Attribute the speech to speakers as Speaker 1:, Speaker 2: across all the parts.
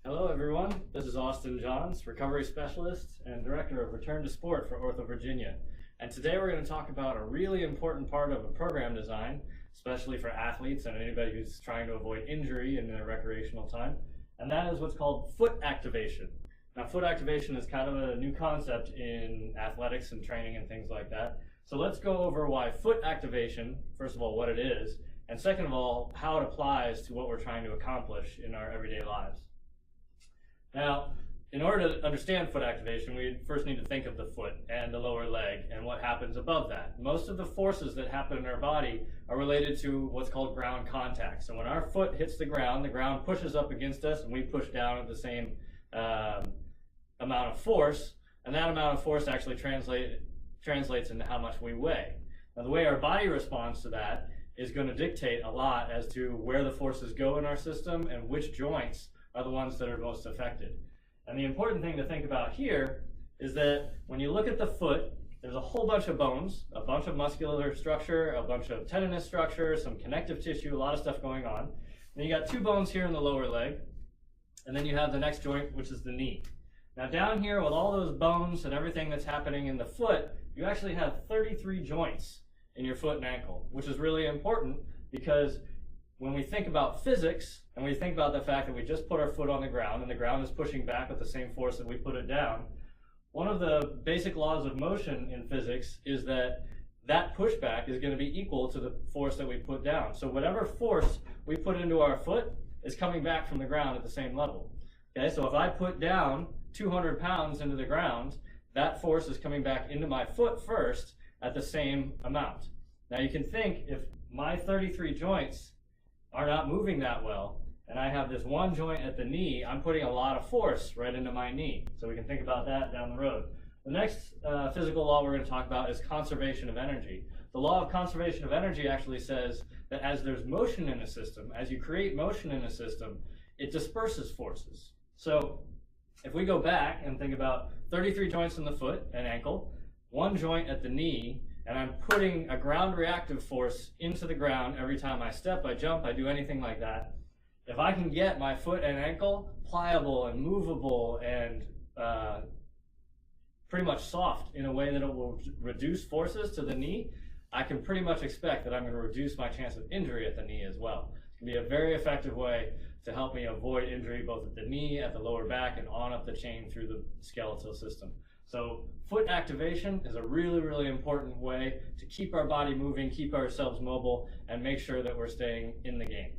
Speaker 1: Hello everyone, this is Austin Johns, recovery specialist and director of Return to Sport for Ortho Virginia. And today we're going to talk about a really important part of a program design, especially for athletes and anybody who's trying to avoid injury in their recreational time. And that is what's called foot activation. Now, foot activation is kind of a new concept in athletics and training and things like that. So let's go over why foot activation, first of all, what it is, and second of all, how it applies to what we're trying to accomplish in our everyday lives. Now, in order to understand foot activation, we first need to think of the foot and the lower leg and what happens above that. Most of the forces that happen in our body are related to what's called ground contact. So when our foot hits the ground pushes up against us and we push down at the same amount of force, and that amount of force actually translates into how much we weigh. Now, the way our body responds to that is going to dictate a lot as to where the forces go in our system and which joints are the ones that are most affected. And the important thing to think about here is that when you look at the foot, there's a whole bunch of bones, a bunch of muscular structure, a bunch of tendinous structure, some connective tissue, a lot of stuff going on. Then you got two bones here in the lower leg, and then you have the next joint, which is the knee. Now down here with all those bones and everything that's happening in the foot, you actually have 33 joints in your foot and ankle, which is really important because when we think about physics and we think about the fact that we just put our foot on the ground and the ground is pushing back with the same force that we put it down, one of the basic laws of motion in physics is that that pushback is going to be equal to the force that we put down. So whatever force we put into our foot is coming back from the ground at the same level. Okay, so if I put down 200 pounds into the ground, that force is coming back into my foot first at the same amount. Now you can think if my 33 joints are not moving that well, and I have this one joint at the knee, I'm putting a lot of force right into my knee. So we can think about that down the road. The next physical law we're going to talk about is conservation of energy. The law of conservation of energy actually says that as there's motion in a system, as you create motion in a system, it disperses forces. So if we go back and think about 33 joints in the foot and ankle, one joint at the knee, and I'm putting a ground reactive force into the ground every time I step, I jump, I do anything like that. If I can get my foot and ankle pliable and movable and pretty much soft in a way that it will reduce forces to the knee, I can pretty much expect that I'm going to reduce my chance of injury at the knee as well. It can be a very effective way to help me avoid injury both at the knee, at the lower back, and on up the chain through the skeletal system. So foot activation is a really, really important way to keep our body moving, keep ourselves mobile, and make sure that we're staying in the game.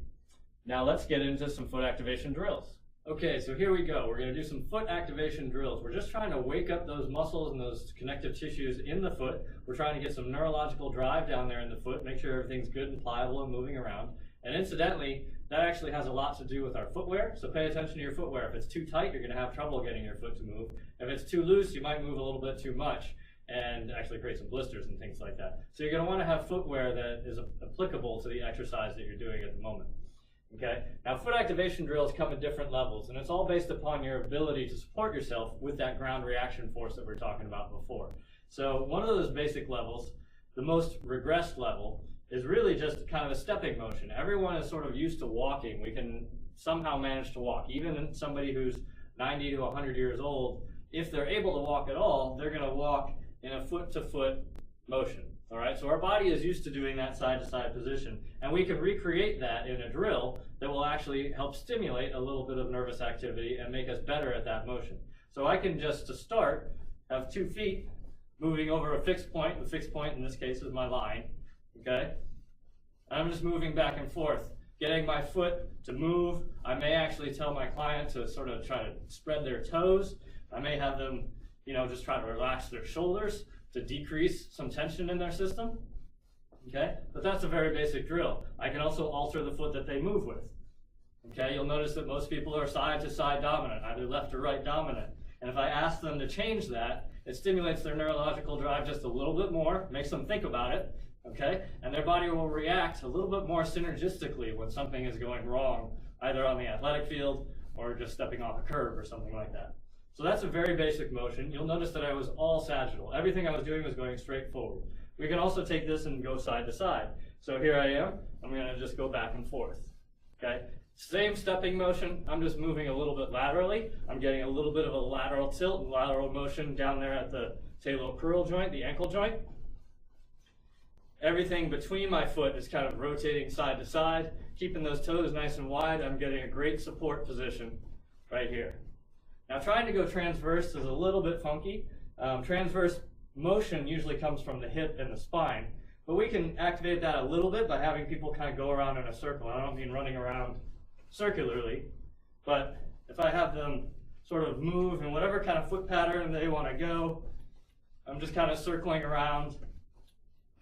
Speaker 1: Now let's get into some foot activation drills. Okay, so here we go. We're going to do some foot activation drills. We're just trying to wake up those muscles and those connective tissues in the foot. We're trying to get some neurological drive down there in the foot, make sure everything's good and pliable and moving around. And incidentally, that actually has a lot to do with our footwear, so pay attention to your footwear. If it's too tight, you're going to have trouble getting your foot to move. If it's too loose, you might move a little bit too much and actually create some blisters and things like that. So you're going to want to have footwear that is applicable to the exercise that you're doing at the moment. Okay? Now, foot activation drills come at different levels, and it's all based upon your ability to support yourself with that ground reaction force that we were talking about before. So one of those basic levels, the most regressed level, is really just kind of a stepping motion. Everyone is sort of used to walking. We can somehow manage to walk. Even somebody who's 90 to 100 years old, if they're able to walk at all, they're going to walk in a foot-to-foot motion. All right, so our body is used to doing that side-to-side position, and we can recreate that in a drill that will actually help stimulate a little bit of nervous activity and make us better at that motion. So I can just, to start, have 2 feet moving over a fixed point. The fixed point in this case is my line. Okay, I'm just moving back and forth, getting my foot to move. I may actually tell my client to sort of try to spread their toes. I may have them, just try to relax their shoulders to decrease some tension in their system. Okay, but that's a very basic drill. I can also alter the foot that they move with. Okay, you'll notice that most people are side-to-side dominant, either left or right dominant. And if I ask them to change that, it stimulates their neurological drive just a little bit more, makes them think about it. Okay, and their body will react a little bit more synergistically when something is going wrong, either on the athletic field or just stepping off a curb or something like that. So that's a very basic motion. You'll notice that I was all sagittal. Everything I was doing was going straight forward. We can also take this and go side to side. So here I am, I'm gonna just go back and forth, okay? Same stepping motion, I'm just moving a little bit laterally. I'm getting a little bit of a lateral tilt and lateral motion down there at the talocrural joint, the ankle joint. Everything between my foot is kind of rotating side to side, keeping those toes nice and wide. I'm getting a great support position right here. Now trying to go transverse is a little bit funky. Transverse motion usually comes from the hip and the spine, but we can activate that a little bit by having people kind of go around in a circle. I don't mean running around circularly, but if I have them sort of move in whatever kind of foot pattern they want to go, I'm just kind of circling around.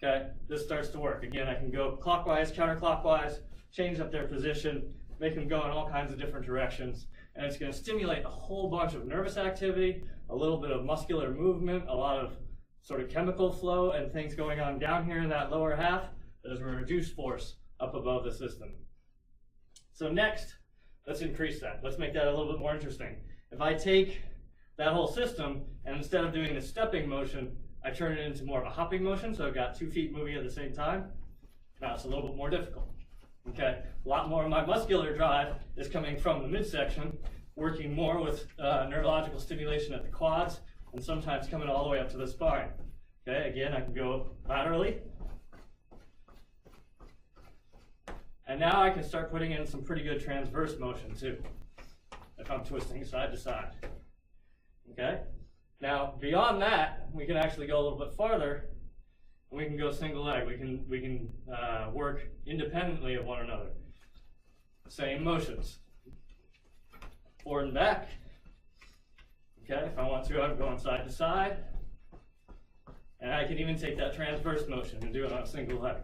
Speaker 1: Okay, this starts to work. Again, I can go clockwise, counterclockwise, change up their position, make them go in all kinds of different directions, and it's going to stimulate a whole bunch of nervous activity, a little bit of muscular movement, a lot of sort of chemical flow and things going on down here in that lower half that is a reduced force up above the system. So next, let's increase that. Let's make that a little bit more interesting. If I take that whole system and instead of doing the stepping motion, I turn it into more of a hopping motion, so I've got 2 feet moving at the same time. Now it's a little bit more difficult. Okay, a lot more of my muscular drive is coming from the midsection, working more with neurological stimulation at the quads, and sometimes coming all the way up to the spine. Okay, again, I can go laterally. And now I can start putting in some pretty good transverse motion too, if I'm twisting side to side. Okay? Now, beyond that, we can actually go a little bit farther, and we can go single leg. We can work independently of one another. Same motions. Forward and back. Okay, if I want to, I'm going side to side. And I can even take that transverse motion and do it on a single leg.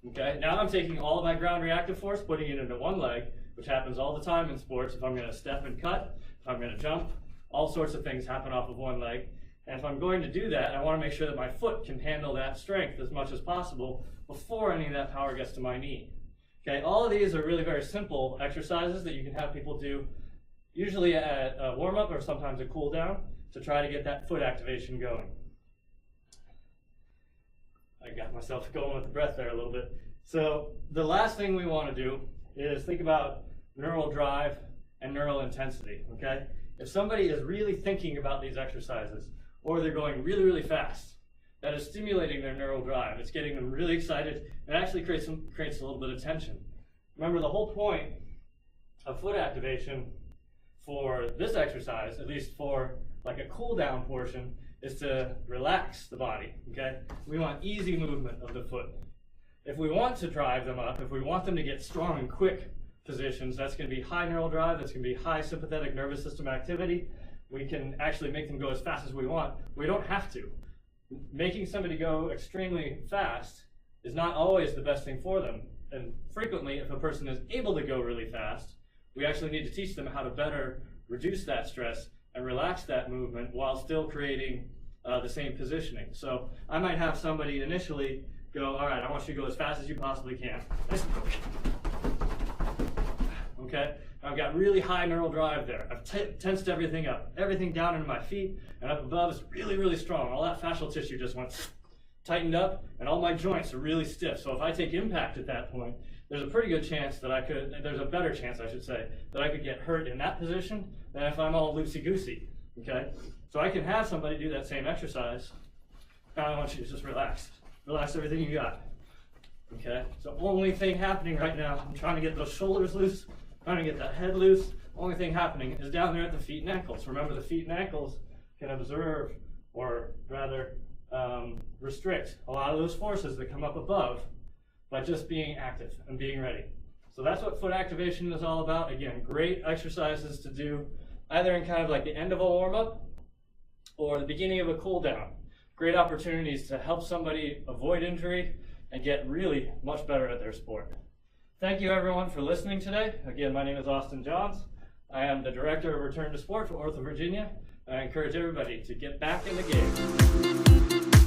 Speaker 1: Okay, now I'm taking all of my ground reactive force, putting it into one leg, which happens all the time in sports. If I'm going to step and cut, if I'm going to jump, all sorts of things happen off of one leg. And if I'm going to do that, I want to make sure that my foot can handle that strength as much as possible before any of that power gets to my knee. Okay, all of these are really very simple exercises that you can have people do, usually at a warm-up or sometimes a cool-down, to try to get that foot activation going. I got myself going with the breath there a little bit. So the last thing we want to do is think about neural drive and neural intensity, okay? If somebody is really thinking about these exercises, or they're going really, really fast, that is stimulating their neural drive. It's getting them really excited, and it actually creates a little bit of tension. Remember, the whole point of foot activation for this exercise, at least for like a cool down portion, is to relax the body, okay? We want easy movement of the foot. If we want to drive them up, if we want them to get strong and quick positions, that's going to be high neural drive, that's going to be high sympathetic nervous system activity. We can actually make them go as fast as we want. We don't have to. Making somebody go extremely fast is not always the best thing for them. And frequently, if a person is able to go really fast, we actually need to teach them how to better reduce that stress and relax that movement while still creating the same positioning. So I might have somebody initially go, all right, I want you to go as fast as you possibly can. Okay, I've got really high neural drive there. I've tensed everything up. Everything down into my feet and up above is really, really strong. All that fascial tissue just went tightened up, and all my joints are really stiff. So if I take impact at that point, there's a pretty good chance that there's a better chance, I should say, that I could get hurt in that position than if I'm all loosey-goosey, okay? So I can have somebody do that same exercise. Now I want you to just relax. Relax everything you got, okay? So only thing happening right now, I'm trying to get those shoulders loose, trying to get that head loose. Only thing happening is down there at the feet and ankles. Remember, the feet and ankles can observe, or rather restrict a lot of those forces that come up above by just being active and being ready. So that's what foot activation is all about. Again, great exercises to do either in kind of like the end of a warm-up or the beginning of a cool-down. Great opportunities to help somebody avoid injury and get really much better at their sport. Thank you everyone for listening today. Again, my name is Austin Johns. I am the Director of Return to Sport for Ortho Virginia. I encourage everybody to get back in the game.